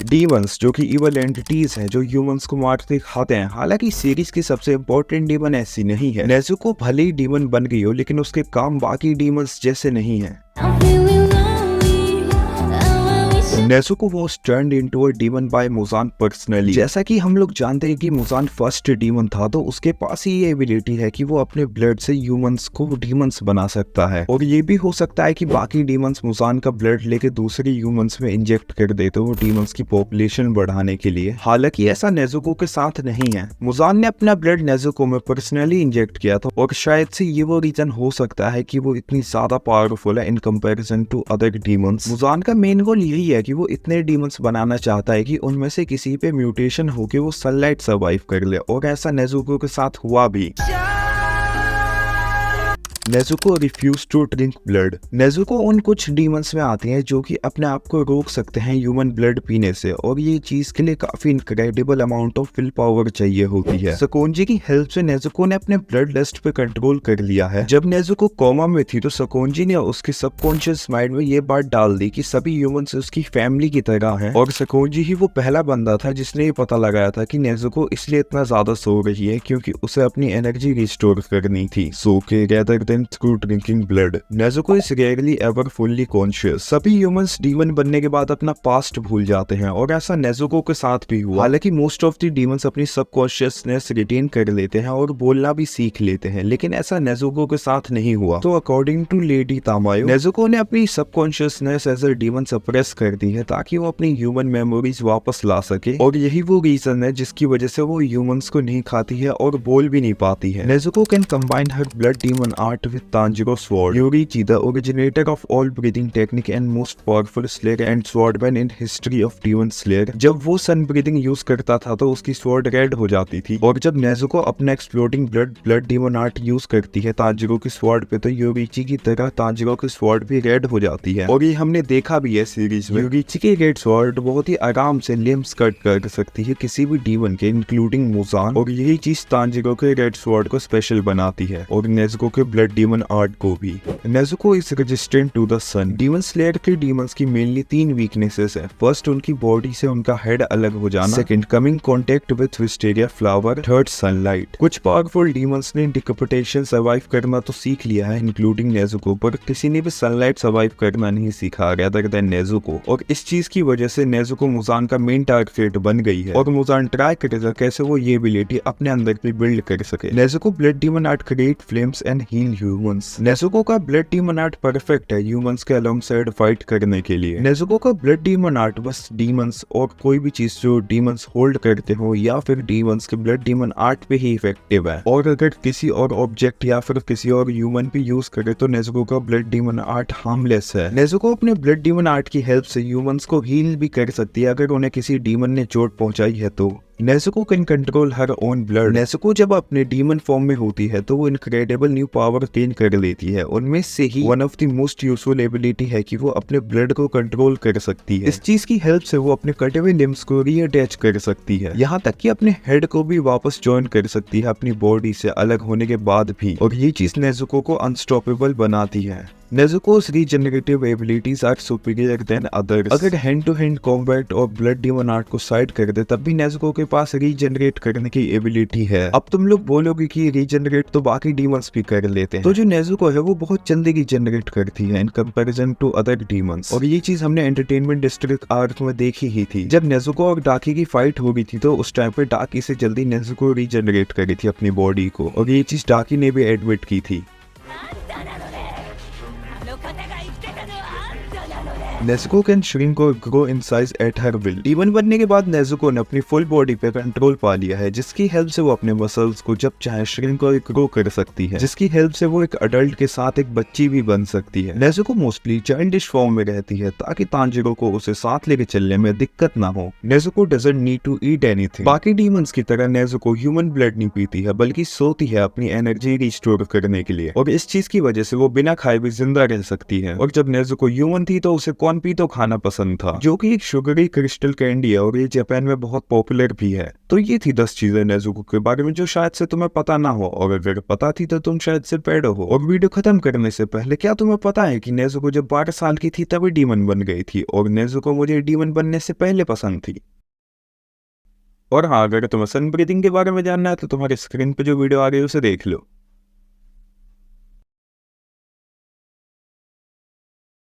Demons जो कि evil entities हैं जो ह्यूमंस को मारते खाते हैं। हालांकि सीरीज की सबसे इम्पोर्टेंट डीमन ऐसी नहीं है। नेजुको भले ही डीमन बन गई हो लेकिन उसके काम बाकी डीमंस जैसे नहीं है। Nezuko was turned into a demon by Muzan personally. जैसा कि हम लोग जानते हैं कि मुजान फर्स्ट डीमन था, तो उसके पास ही ये एबिलिटी है कि वो अपने ब्लड से ह्यूमंस को डीमंस बना सकता है। और ये भी हो सकता है कि बाकी डीमंस मुजान का ब्लड लेके दूसरे ह्यूमंस में इंजेक्ट कर देते हो डीमंस की पॉपुलेशन बढ़ाने के लिए। हालांकि ऐसा नेजुको के साथ नहीं है। मुजान ने अपना ब्लड नेजुको में पर्सनली इंजेक्ट किया था और शायद से ये वो रीजन हो सकता है कि वो इतनी ज्यादा पावरफुल है in comparison to other demons. Muzan का मेन गोल यही है कि वो इतने डीमंस बनाना चाहता है कि उनमें से किसी पे म्यूटेशन होके वो सनलाइट सर्वाइव कर ले, और ऐसा नेजुको के साथ हुआ भी। Nezuko refuse to drink blood. Nezuko उन कुछ डीमंस में आते हैं जो कि अपने आप को रोक सकते हैं ह्यूमन ब्लड पीने से, और ये चीज के लिए काफी incredible amount of will power चाहिए होती है। सकोंजी की हेल्प से नेजुको ने अपने ब्लड लस्ट पे कंट्रोल कर लिया है। जब नेजुको कोमा में थी तो सकोंजी ने उसके सबकॉन्शियस माइंड में ये बात डाल दी कि सभी ह्यूमंस उसकी फैमिली की तरह हैं, और सकोंजी ही वो पहला बंदा था जिसने ये पता लगाया था कि नेजुको इसलिए इतना ज्यादा सो रही है क्योंकि उसे अपनी एनर्जी रिस्टोर करनी थी। सो के gather through drinking blood. Nezuko is rarely ever fully conscious. सभी ह्यूमंस डीमन बनने के बाद अपना पास्ट भूल जाते हैं, और ऐसा नेजुको के साथ भी हुआ। हालांकि मोस्ट ऑफ द डीमंस अपनी सबकॉन्शियसनेस रिटेन कर लेते हैं और बोलना भी सीख लेते हैं, लेकिन ऐसा नेजुको के साथ नहीं हुआ। तो according to lady Tamayo, Nezuko ने अपनी subconsciousness as a demon suppress कर दी है ताकि वो अपनी ह्यूमन मेमोरीज वापस ला सके, और यही वो रीजन है जिसकी वजह से वो ह्यूमंस को नहीं खाती है और बोल भी नहीं पाती है। Nezuko can combine her blood demon art with Tanjiro sword. Yoriichi, the originator of all breathing technique and most powerful slayer and swordman in history of Demon Slayer, जब वो सन ब्रीदिंग यूज करता था तो उसकी sword red हो जाती थी, और जब नेजुको अपना exploding blood demon art use करती है तांजिरो की स्वॉर्ड पे, तो योरिची की तरह तांजिरो की स्वॉर्ड भी रेड हो जाती है। और ये हमने देखा भी है सीरीज में। योरिची की रेड स्वॉर्ड बहुत ही आराम से लिम्स कट कर सकती है किसी भी डीमन के, इंक्लूडिंग मुजान, और यही चीज तांजिरो के रेड स्वॉर्ड को स्पेशल बनाती है, और नेजुको के ब्लड डीमन आर्ट को भी। Nezuko is resistant to the sun. Demon Slayer के डीमंस की मेनली 3 वीकनेसेस है। फर्स्ट, उनकी बॉडी से उनका हेड अलग हो जाना। Second, coming contact with wisteria flower. Third, sunlight. कुछ पावरफुल डीमंस ने डिकैपिटेशन सर्वाइव करना तो सीख लिया है, इंक्लूडिंग नेजुको, पर किसी ने भी सनलाइट सर्वाइव करना नहीं सीखा अदर देन नेजुको, और इस चीज की वजह से नेजुको मुजान का मेन टारगेट बन गई है, और मुजान ट्राई करेगा कैसे वो ये एबिलिटी अपने अंदर भी बिल्ड कर सके। Nezuko blood demon art create flames and heal humans. Nezuko का ब्लड डीमन आर्ट परफेक्ट है ह्यूमंस के अलोंगसाइड फाइट करने के लिए। नेजुको का ब्लड डीमन आर्ट बस डीमंस और कोई भी चीज जो डीमंस होल्ड करते हो या फिर डीमंस के ब्लड डीमन आर्ट पे ही इफेक्टिव है, और अगर किसी और ऑब्जेक्ट या फिर किसी और ह्यूमन पे यूज करे तो नेजुको का ब्लड डीमन आर्ट हार्मलेस है। नेजुको अपने ब्लड डीमन आर्ट की हेल्प से ह्यूमंस को हील भी कर सकती है अगर उन्हें किसी डीमन ने चोट पहुंचाई है तो। Nezuko can control her own blood. Nezuko जब अपने डीमन फॉर्म में होती है तो वो इनक्रेडिबल न्यू पावर गेन कर लेती है। उनमें से ही one of the most useful ability है कि वो अपने ब्लड को कंट्रोल कर सकती है। इस चीज की हेल्प से वो अपने कटे हुए लिम्स को रीअटैच कर सकती है, यहाँ तक कि अपने हेड को भी वापस ज्वाइन कर सकती है अपनी बॉडी से अलग होने के बाद भी, और ये चीज नेजुको को अनस्टॉपेबल बनाती है। नेजुको's regenerative abilities are superior than others. अगर हैंड टू हैंड कॉम्बैट और ब्लड डीमन आर्ट को साइड कर दे तब भी नेजुको के पास रीजनरेट करने की एबिलिटी है। अब तुम लोग बोलोगे कि रीजनरेट तो बाकी डीमंस भी कर लेते हैं, तो जो नेजुको है वो बहुत जल्दी रीजनरेट करती है in comparison to other demons, और ये चीज हमने एंटरटेनमेंट डिस्ट्रिक्ट आर्क में देखी ही थी। जब नेजुको और डाकी की फाइट हो गई थी तो उस टाइम पे डाकी से जल्दी नेजुको रीजनरेट करी थी अपनी बॉडी को, और ये चीज डाकी ने भी एडमिट की थी। नेजुको कैन श्रिंक और grow in size at her will. Demon बनने के बाद नेजुको ने अपनी फुल बॉडी पे कंट्रोल पा लिया है, जिसकी हेल्प से वो अपने मसल्स को जब चाहे श्रिंक और ग्रो कर सकती है, जिसकी हेल्प से वो एक अडल्ट के साथ एक बच्ची भी बन सकती है। नेजुको मोस्टली चाइल्डिश फॉर्म में रहती है ताकि तांजिरो को उसे साथ लेके चलने में दिक्कत ना हो। Nezuko doesn't need to eat anything. बाकी डीमंस की तरह नेजुको ह्यूमन ब्लड नहीं पीती है, बल्कि सोती है अपनी एनर्जी रिस्टोर करने के लिए, और इस चीज की वजह से वो बिना खाए भी जिंदा रह सकती है। और जब नेजुको ह्यूमन थी तो उसे कॉनपी तो खाना पसंद था, जो कि एक शुगरी क्रिस्टल कैंडी है और ये जापान में बहुत पॉपुलर भी है। तो ये थी 10 चीजें नेजुको के बारे में जो शायद से तुम्हें पता ना हो, और अगर पता थी तो तुम शायद से पेड़ो हो। और वीडियो खत्म करने से पहले क्या तुम्हें पता है कि नेजुको जब 12 साल की थी तभी डीमन बन गई थी, और नेजुको मुझे डीमन बनने से पहले पसंद थी। और हाँ, अगर तुम्हें सन ब्रीदिंग के बारे में जानना है तो तुम्हारे स्क्रीन पे जो वीडियो आ रही है उसे देख लो।